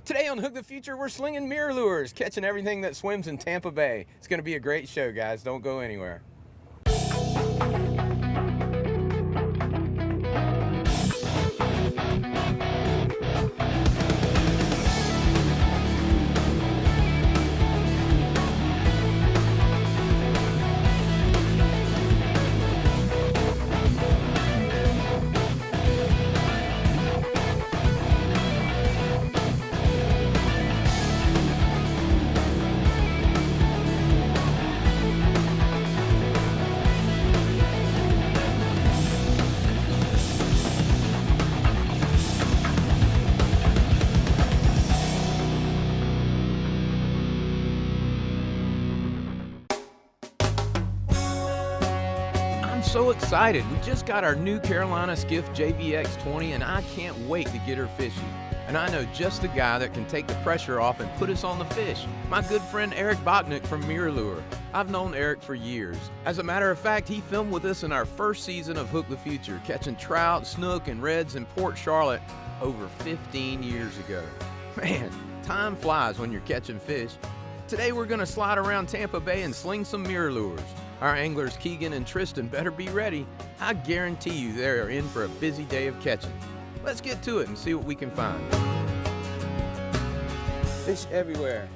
Today on Hook the Future, we're slinging MirrOlures, catching everything that swims in Tampa Bay. It's going to be a great show, guys. Don't go anywhere. So excited. We just got our new Carolina Skiff JVX20 and I can't wait to get her fishing. And I know just the guy that can take the pressure off and put us on the fish. My good friend Eric Bachnick from MirrOlure. I've known Eric for years. As a matter of fact, he filmed with us in our first season of Hook the Future, catching trout, snook, and reds in Port Charlotte over 15 years ago. Man, time flies when you're catching fish. Today we're gonna slide around Tampa Bay and sling some MirrOlures. Our anglers Keegan and Tristan better be ready. I guarantee you they are in for a busy day of catching. Let's get to it and see what we can find. Fish everywhere.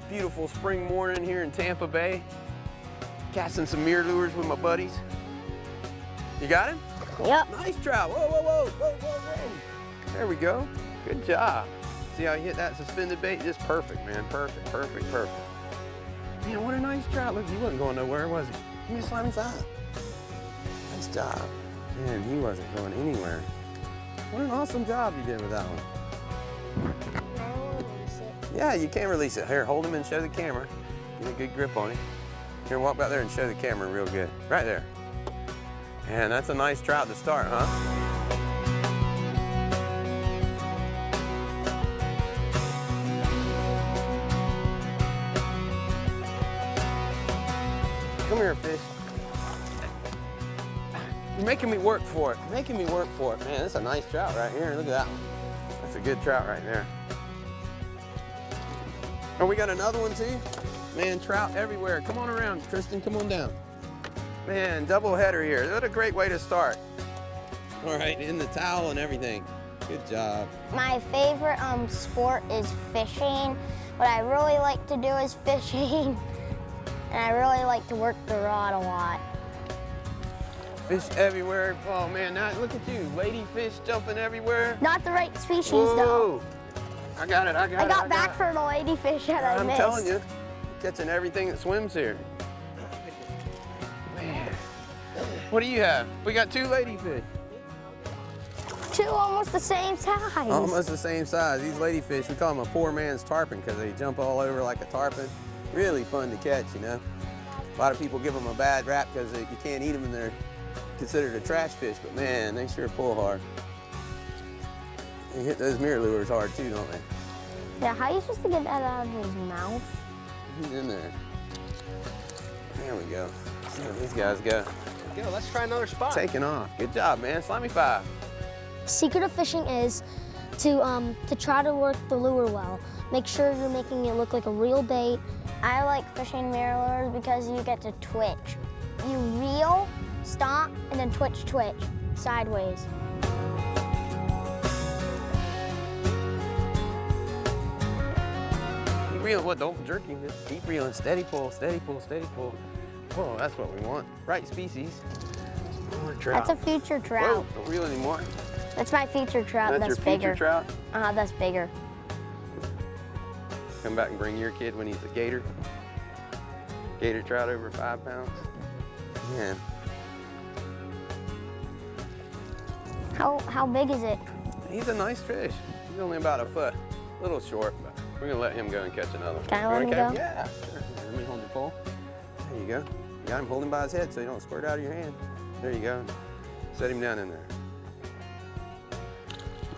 Beautiful spring morning here in Tampa Bay. Casting some MirrOlures with my buddies. You got him? Yep. Nice trout. Whoa, whoa, whoa, whoa, whoa, whoa. There we go. Good job. See how you hit that suspended bait? Just perfect, man. Perfect, perfect, perfect. Man, what a nice trout. Look, he wasn't going nowhere, was he? Give me a slimy side. Nice job. Man, he wasn't going anywhere. What an awesome job you did with that one. Release it. Yeah, you can release it. Here, hold him and show the camera. Get a good grip on him. Here, walk back there and show the camera real good. Right there. Man, that's a nice trout to start, huh? Come here, fish. You're making me work for it. Making me work for it. Man, that's a nice trout right here. Look at that one. That's a good trout right there. Oh, we got another one too? Man, trout everywhere. Come on around, Tristan, come on down. Man, double header here. What a great way to start. All right, in the towel and everything. Good job. My favorite sport is fishing. What I really like to do is fishing. And I really like to work the rod a lot. Fish everywhere. Oh man, now look at you. Ladyfish jumping everywhere. Not the right species Whoa. though. I got it, I got it. I got back for the ladyfish that I missed. I'm telling you, catching everything that swims here. Man, what do you have? We got two ladyfish. Two almost the same size. Almost the same size. These ladyfish, we call them a poor man's tarpon because they jump all over like a tarpon. Really fun to catch, you know. A lot of people give them a bad rap because you can't eat them and they're considered a trash fish, but man, they sure pull hard. They hit those MirrOlures hard too, don't they? Yeah, how are you supposed to get that out of his mouth? He's in there. There we go. See where these guys go. Go, let's try another spot. Taking off. Good job, man. Slimy 5. Secret of fishing is to try to work the lure well. Make sure you're making it look like a real bait. I like fishing MirrOlures because you get to twitch. You reel, stop, and then twitch, sideways. Keep reeling. What? Don't jerk him. Just keep reeling. Steady pull, steady pull, steady pull. Oh, that's what we want. Right species. More trout. That's a future trout. Whoa, don't reel anymore. That's my future trout. That's your bigger. future trout? That's bigger. Come back and bring your kid when he's a gator. Gator trout over 5 pounds. Man. How big is it? He's a nice fish. He's only about a foot. A little short, but we're gonna let him go and catch another one. Can I let him go? Yeah, sure. Let me hold your pole. There you go. You got him holding by his head so he don't squirt out of your hand. There you go. Set him down in there.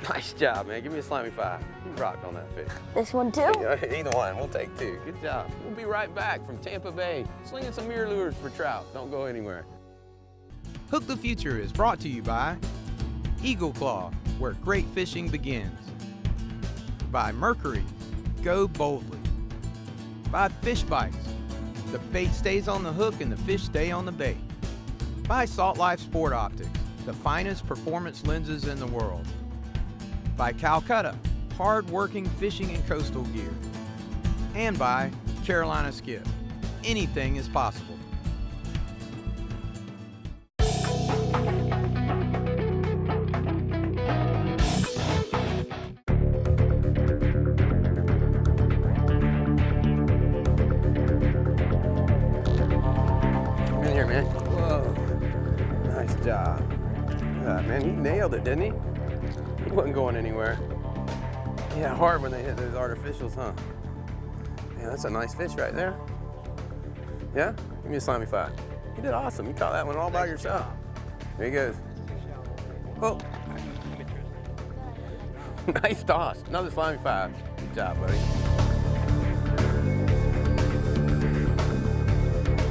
Nice job, man. Give me a slimy 5. You rocked on that fish. This one too? Either one, we'll take 2. Good job. We'll be right back from Tampa Bay, slinging some MirrOlures for trout. Don't go anywhere. Hook the Future is brought to you by Eagle Claw, where great fishing begins. By Mercury, go boldly. By Fish Bites, the bait stays on the hook and the fish stay on the bait. By Salt Life Sport Optics, the finest performance lenses in the world. By Calcutta, hard-working fishing and coastal gear. And by Carolina Skiff, anything is possible. Come in here, man. Whoa. Nice job. Man, he nailed it, didn't he? He wasn't going anywhere. Yeah, hard when they hit those artificials, huh? Yeah, that's a nice fish right there. Yeah? Give me a slimy 5. You did awesome. You caught that one all by yourself. There he goes. Oh. Nice toss. Another slimy 5. Good job, buddy.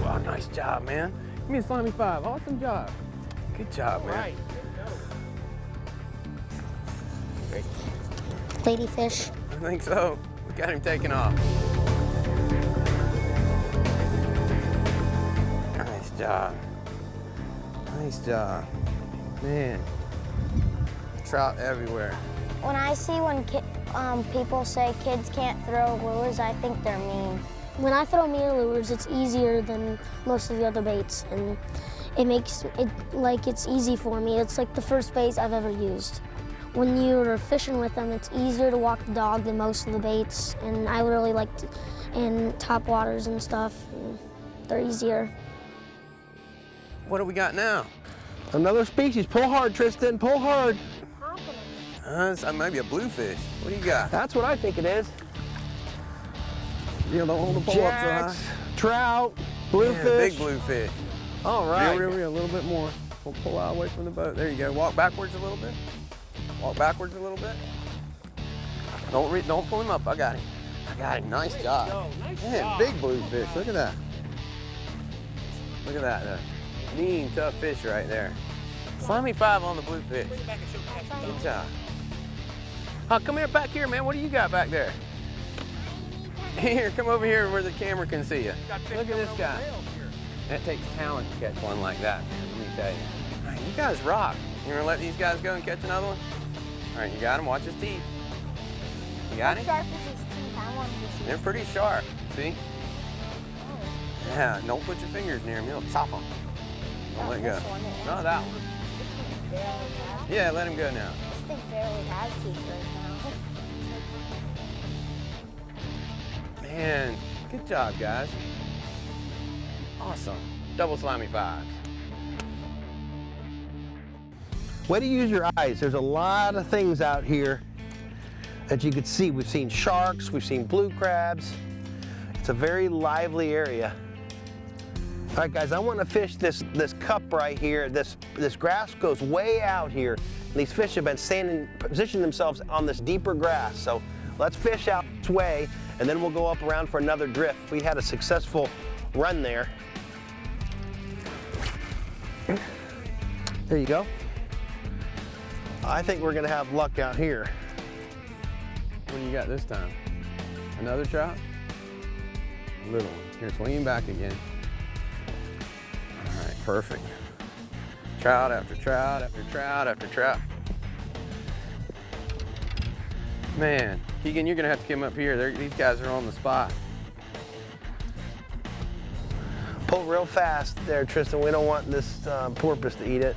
Wow, nice job, man. Give me a slimy 5. Awesome job. Good job, man. Ladyfish. I think so. We got him taken off. Nice job. Nice job. Man. Trout everywhere. When I see when people say kids can't throw lures, I think they're mean. When I throw MirrOlures, it's easier than most of the other baits, and it makes it like it's easy for me. It's like the first baits I've ever used. When you're fishing with them, it's easier to walk the dog than most of the baits, and I really like to, and top waters and stuff, and they're easier. What do we got now? Another species. Pull hard, Tristan. Pull hard. That might be a bluefish. What do you got? That's what I think it is. You don't hold the pole up so high. Jacks, trout, Yeah, bluefish. big bluefish. All right. Real, a little bit more. We'll pull out away from the boat. There you go. Walk backwards a little bit. Walk backwards a little bit. Don't pull him up. I got him. I got him. Nice job. Man, big bluefish. Look at that. Look at that. Mean, tough fish right there. Slimy 5 on the bluefish. Good job. Oh, come here, back here, man. What do you got back there? Here, come over here where the camera can see you. Look at this guy. That takes talent to catch one like that, man. Let me tell you. All right, you guys rock. You gonna let these guys go and catch another one? All right, you got him. Watch his teeth. You got him? How sharp is his teeth? I want to see. They're pretty sharp. See? Yeah. Don't put your fingers near him. He'll chop them. Don't let go. Not that one. Yeah, let him go now. This thing barely has teeth right now. Man, good job, guys. Awesome. Double slimy 5. Way to use your eyes. There's a lot of things out here that you could see. We've seen sharks, we've seen blue crabs. It's a very lively area. All right, guys, I want to fish this cup right here. This grass goes way out here. And these fish have been positioning themselves on this deeper grass. So let's fish out this way, and then we'll go up around for another drift. We had a successful run there. There you go. I think we're gonna have luck out here. What do you got this time? Another trout? A little one. Here, swing him back again. All right, perfect. Trout after trout after trout after trout. Man, Keegan, you're gonna have to come up here. These guys are on the spot. Pull real fast there, Tristan. We don't want this porpoise to eat it.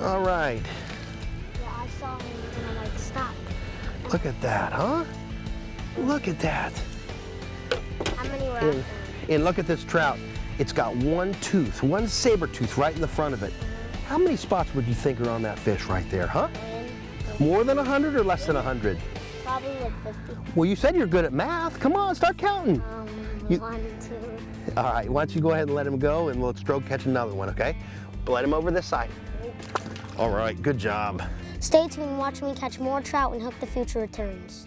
All right. Yeah, I saw him and I'm like, stop. Look at that, huh? Look at that. How many were after? And look at this trout. It's got one tooth, one saber tooth right in the front of it. How many spots would you think are on that fish right there, huh? More than 100 or less than 100? Probably like 50. Well, you said you're good at math. Come on, start counting. 1, 2. All right, why don't you go ahead and let him go, and we'll stroke catch another one, okay? But let him over this side. All right, good job. Stay tuned and watch me catch more trout when Hook the Future returns.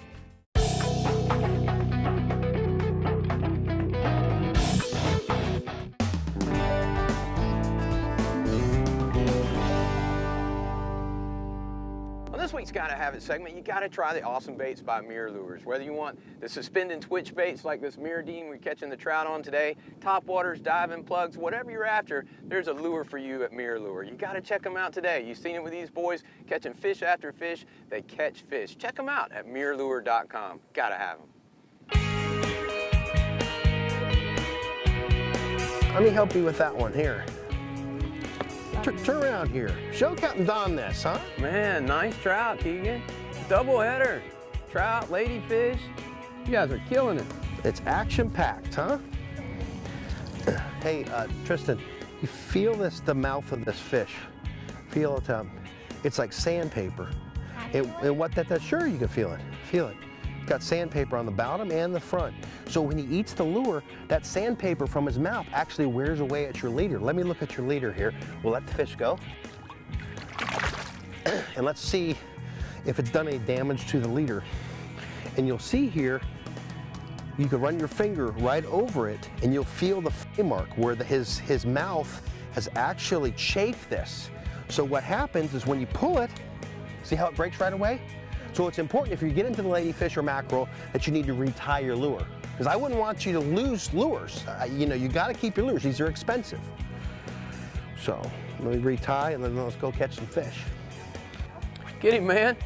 this week's Gotta Have It segment, you gotta try the awesome baits by MirrOlures. Whether you want the suspend and twitch baits like this MirrOlure we're catching the trout on today, top waters, diving plugs, whatever you're after, there's a lure for you at MirrOlure. You gotta check them out today. You've seen it with these boys catching fish after fish. They catch fish. Check them out at MirrOlure.com. Gotta have them. Let me help you with that one here. Turn around here. Show Captain Don this, huh? Man, nice trout, Keegan. Double header. Trout, ladyfish. You guys are killing it. It's action-packed, huh? Hey, Tristan, you feel this, the mouth of this fish. Feel it, it's like sandpaper. And what that's, sure you can feel it. Feel it. It's got sandpaper on the bottom and the front. So when he eats the lure, that sandpaper from his mouth actually wears away at your leader. Let me look at your leader here. We'll let the fish go. And let's see if it's done any damage to the leader. And you'll see here, you can run your finger right over it and you'll feel the flay mark where his mouth has actually chafed this. So what happens is when you pull it, see how it breaks right away? So it's important if you get into the ladyfish or mackerel that you need to retie your lure. Because I wouldn't want you to lose lures. You know, you gotta keep your lures, these are expensive. So let me retie and then let's go catch some fish. Get him, man.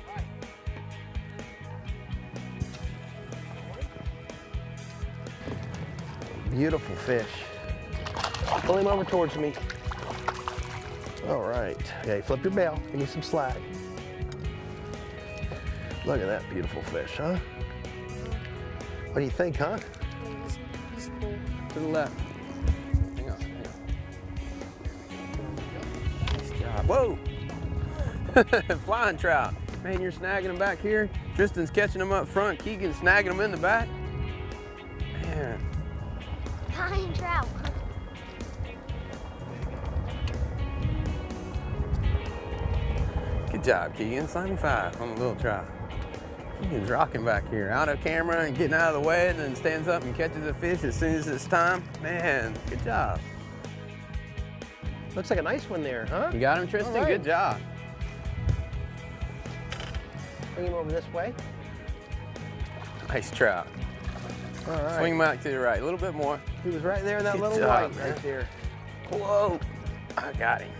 Beautiful fish. Pull him over towards me. All right, yeah, flip your bail, give me some slack. Look at that beautiful fish, huh? What do you think, huh? He's cool. To the left. Hang on. Nice job. Whoa! Flying trout. Man, you're snagging them back here. Tristan's catching them up front. Keegan's snagging them in the back. Man. Flying trout. Good job, Keegan. Slimy 5 on the little trout. Keegan's rocking back here, out of camera and getting out of the way, and then stands up and catches a fish as soon as it's time. Man, good job. Looks like a nice one there, huh? You got him, Tristan? Right. Good job. Bring him over this way. Nice trout. All right. Swing back to the right, a little bit more. He was right there in that Good little job, light man. right there. Whoa, I got him.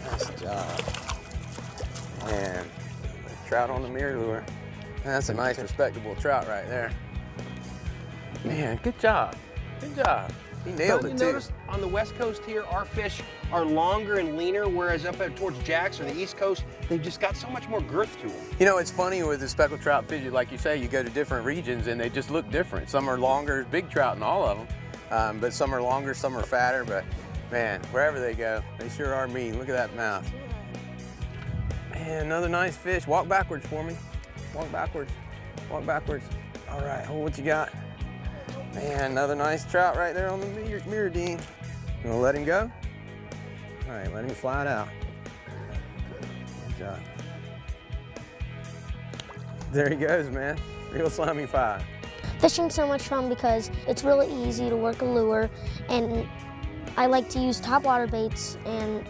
Nice job. Man, trout on the MirrOlure. That's a nice, respectable trout right there. Man, good job. Good job. He nailed Don't it you too. notice on the west coast here, our fish are longer and leaner, whereas up towards Jack's or the east coast, they've just got so much more girth to them. You know, it's funny with the speckled trout fish, like you say, you go to different regions and they just look different. Some are longer, big trout in all of them, but some are longer, some are fatter, but man, wherever they go, they sure are mean. Look at that mouth. Man, another nice fish. Walk backwards for me. Walk backwards. Walk backwards. All right, hold what you got. Man, another nice trout right there on the MirrOlure. You gonna let him go? All right, let him fly it out. Good job. There he goes, man. Real slimy 5. Fishing's so much fun because it's really easy to work a lure, and I like to use top water baits, and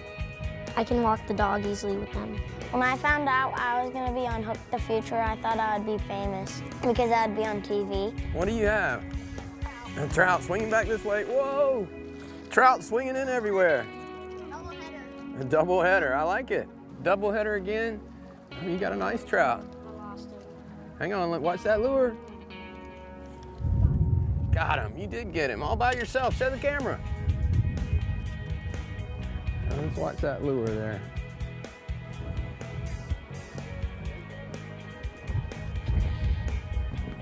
I can walk the dog easily with them. When I found out I was going to be on Hook the Future, I thought I would be famous because I'd be on TV. What do you have? A trout swinging back this way. Whoa! Trout swinging in everywhere. Double header. A double header. I like it. Double header again. Oh, you got a nice trout. I lost it. Hang on, watch that lure. Got him. You did get him all by yourself. Show the camera. Now let's watch that lure there.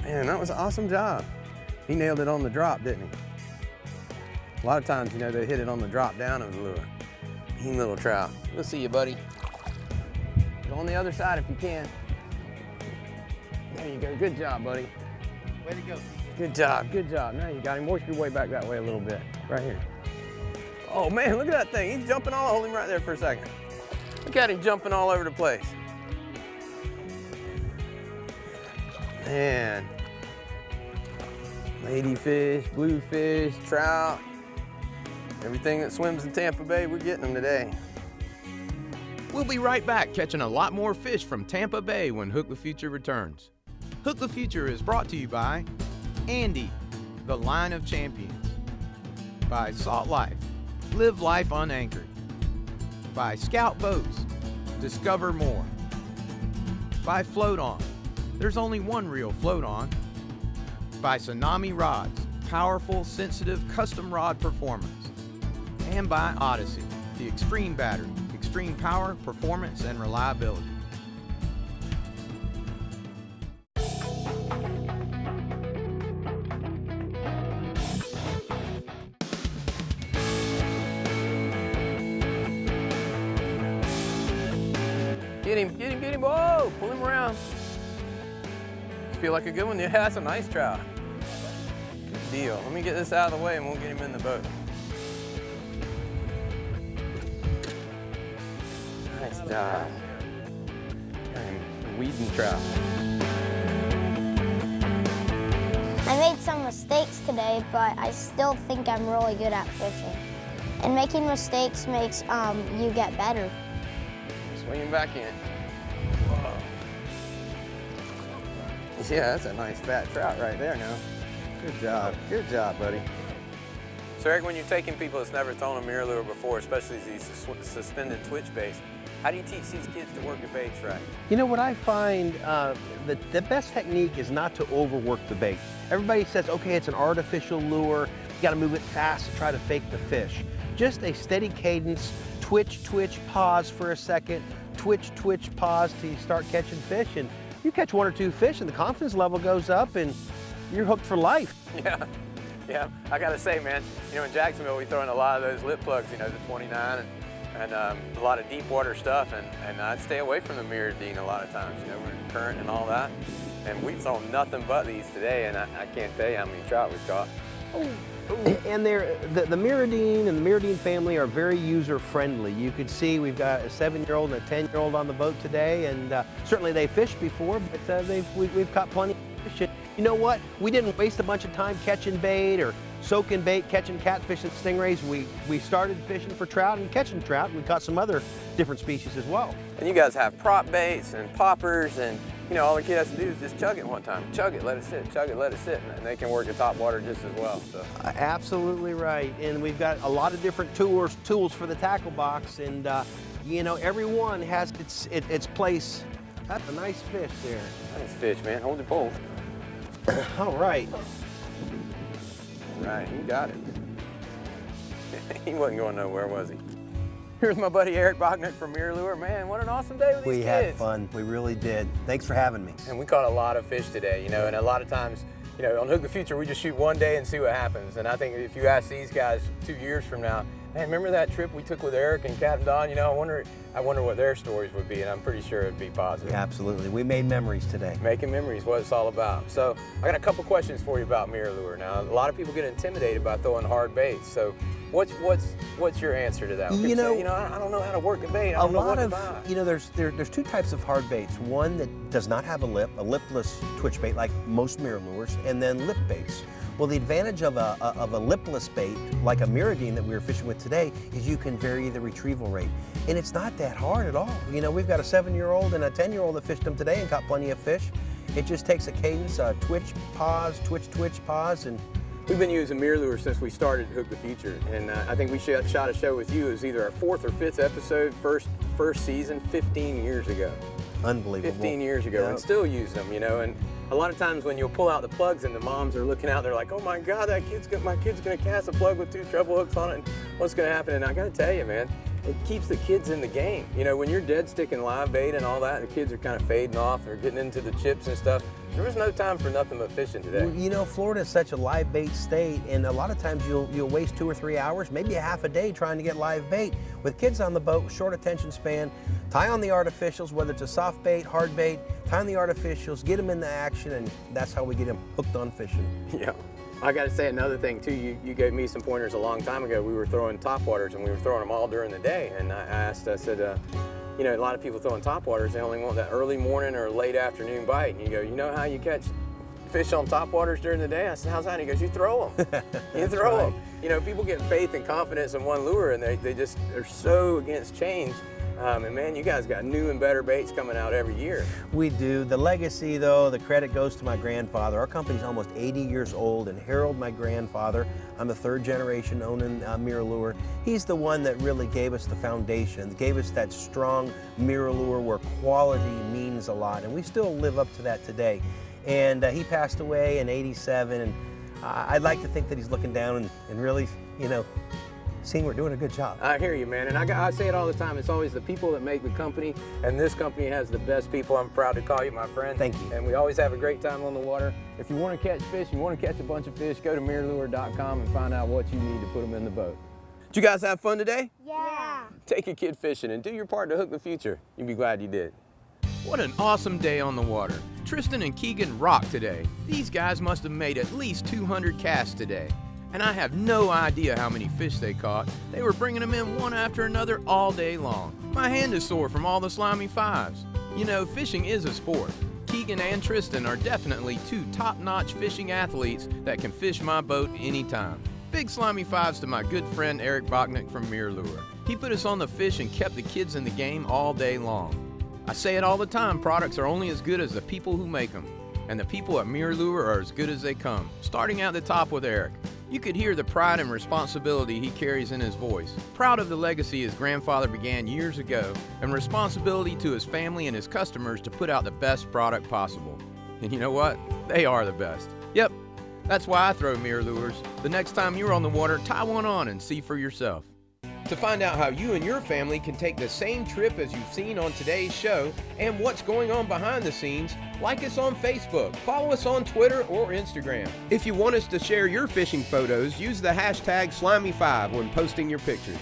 Man, that was an awesome job. He nailed it on the drop, didn't he? A lot of times, you know, they hit it on the drop down of the lure. Mean little trout. We'll see you, buddy. Go on the other side if you can. There you go. Good job, buddy. Way to go. Good job. Good job. Now you got him. Work your way back that way a little bit. Right here. Oh, man, look at that thing. He's jumping all. Hold him right there for a second. Look at him jumping all over the place. Man. Ladyfish, bluefish, trout. Everything that swims in Tampa Bay, we're getting them today. We'll be right back catching a lot more fish from Tampa Bay when Hook the Future returns. Hook the Future is brought to you by Andy, the Line of Champions, by Salt Life, Live Life Unanchored, by Scout Boats, Discover More, by Float On, there's only one real float on, by Tsunami Rods, powerful, sensitive, custom rod performance, and by Odyssey, the Extreme Battery, extreme power, performance, and reliability. Get him, whoa, pull him around. Feel like a good one? Yeah, that's a nice trout. Good deal. Let me get this out of the way and we'll get him in the boat. Nice job. Weeding trout. I made some mistakes today, but I still think I'm really good at fishing. And making mistakes makes you get better. Swing him back in. Whoa. Yeah, that's a nice fat trout right there now. Good job, buddy. So Eric, when you're taking people that's never thrown a MirrOlure before, especially these suspended twitch baits, how do you teach these kids to work the baits right? You know what I find, the best technique is not to overwork the bait. Everybody says, okay, it's an artificial lure, you gotta move it fast to try to fake the fish. Just a steady cadence, twitch, twitch, pause for a second, twitch, twitch, pause till you start catching fish, and you catch one or two fish and the confidence level goes up and you're hooked for life. Yeah, I gotta say, man, you know, in Jacksonville we throw in a lot of those lip plugs, you know, the 29 and a lot of deep water stuff, and I'd stay away from the MirrOlure a lot of times, you know, we're in current and all that. And we've thrown nothing but these today, and I can't tell you how many trout we've caught. And the MirrOlure and the MirrOlure family are very user-friendly. You could see we've got a 7-year-old and a 10-year-old on the boat today, and certainly they fished before, but we've caught plenty of fish. You know what? We didn't waste a bunch of time catching bait or soaking bait, catching catfish and stingrays. We started fishing for trout and catching trout, and we caught some other different species as well. And you guys have prop baits and poppers, and you know, all the kid has to do is just chug it one time. Chug it, let it sit, chug it, let it sit, and they can work at top water just as well. So. Absolutely right, and we've got a lot of different tools for the tackle box, and you know, every one has its place. That's a nice fish there. Nice fish, man. Hold your pole. All right. Right, you got it. He wasn't going nowhere, was he? Here's my buddy Eric Bachnick from MirrOlure. Man, what an awesome day with these kids. We had fun, we really did. Thanks for having me. And we caught a lot of fish today, you know, and a lot of times, you know, on Hook the Future, we just shoot one day and see what happens. And I think if you ask these guys 2 years from now, man, remember that trip we took with Eric and Captain Don? You know, I wonder what their stories would be, and I'm pretty sure it'd be positive. Yeah, absolutely. We made memories today. Making memories, what it's all about. So I got a couple questions for you about MirrOlure. Now, a lot of people get intimidated by throwing hard baits. So what's your answer to that? You know, I don't know how to work the bait. I don't know what to buy. You know, there's two types of hard baits. One that does not have a lip, a lipless twitch bait like most MirrOlures, and then lip baits. Well, the advantage of a lipless bait, like a MirrOlure that we were fishing with today, is you can vary the retrieval rate. And it's not that hard at all. You know, we've got a 7-year-old and a 10-year-old that fished them today and caught plenty of fish. It just takes a cadence, twitch, pause, twitch, twitch, pause, and we've been using MirrOlure since we started Hook the Future, and I think we shot a show with you. It was either our 4th or 5th episode, first season, 15 years ago. Unbelievable. 15 years ago, and still use them, you know. And a lot of times when you'll pull out the plugs and the moms are looking out, they're like, oh my God, my kid's gonna cast a plug with 2 treble hooks on it, and what's gonna happen? And I gotta tell you, man, it keeps the kids in the game. You know, when you're dead sticking live bait and all that, the kids are kind of fading off, they're getting into the chips and stuff. There was no time for nothing but fishing today. You know, Florida is such a live bait state, and a lot of times you'll waste 2 or 3 hours, maybe a half a day trying to get live bait. With kids on the boat, short attention span, tie on the artificials, whether it's a soft bait, hard bait, tie on the artificials, get them in the action, and that's how we get them hooked on fishing. Yeah. I got to say another thing too, you gave me some pointers a long time ago. We were throwing topwaters and we were throwing them all during the day. And I said, you know, a lot of people throwing topwaters, they only want that early morning or late afternoon bite. And you go, you know how you catch fish on topwaters during the day? I said, how's that? And he goes, you throw them. You throw right. them. You know, people get faith and confidence in one lure and they're so against change And man, you guys got new and better baits coming out every year. We do. The legacy, though, the credit goes to my grandfather. Our company's almost 80 years old, and Harold, my grandfather, I'm the third generation owning MirrOlure. He's the one that really gave us the foundation, gave us that strong MirrOlure where quality means a lot, and we still live up to that today. And he passed away in '87, and I'd like to think that he's looking down and really, you know, seeing we're doing a good job. I hear you, man, and I say it all the time. It's always the people that make the company, and this company has the best people. I'm proud to call you my friend. Thank you. And we always have a great time on the water. If you want to catch fish, you want to catch a bunch of fish, go to MirrOlure.com and find out what you need to put them in the boat. Did you guys have fun today? Yeah. Take a kid fishing and do your part to hook the future. You'll be glad you did. What an awesome day on the water. Tristan and Keegan rocked today. These guys must have made at least 200 casts today. And I have no idea how many fish they caught. They were bringing them in one after another all day long. My hand is sore from all the slimy fives. You know, fishing is a sport. Keegan and Tristan are definitely two top-notch fishing athletes that can fish my boat anytime. Big slimy fives to my good friend Eric Bachnick from MirrOlure. He put us on the fish and kept the kids in the game all day long. I say it all the time, products are only as good as the people who make them. And the people at MirrOlure are as good as they come. Starting at the top with Eric. You could hear the pride and responsibility he carries in his voice. Proud of the legacy his grandfather began years ago, and responsibility to his family and his customers to put out the best product possible. And you know what? They are the best. Yep, that's why I throw MirrOlures. The next time you're on the water, tie one on and see for yourself. To find out how you and your family can take the same trip as you've seen on today's show and what's going on behind the scenes, like us on Facebook, follow us on Twitter or Instagram. If you want us to share your fishing photos, use the hashtag Slimy5 when posting your pictures.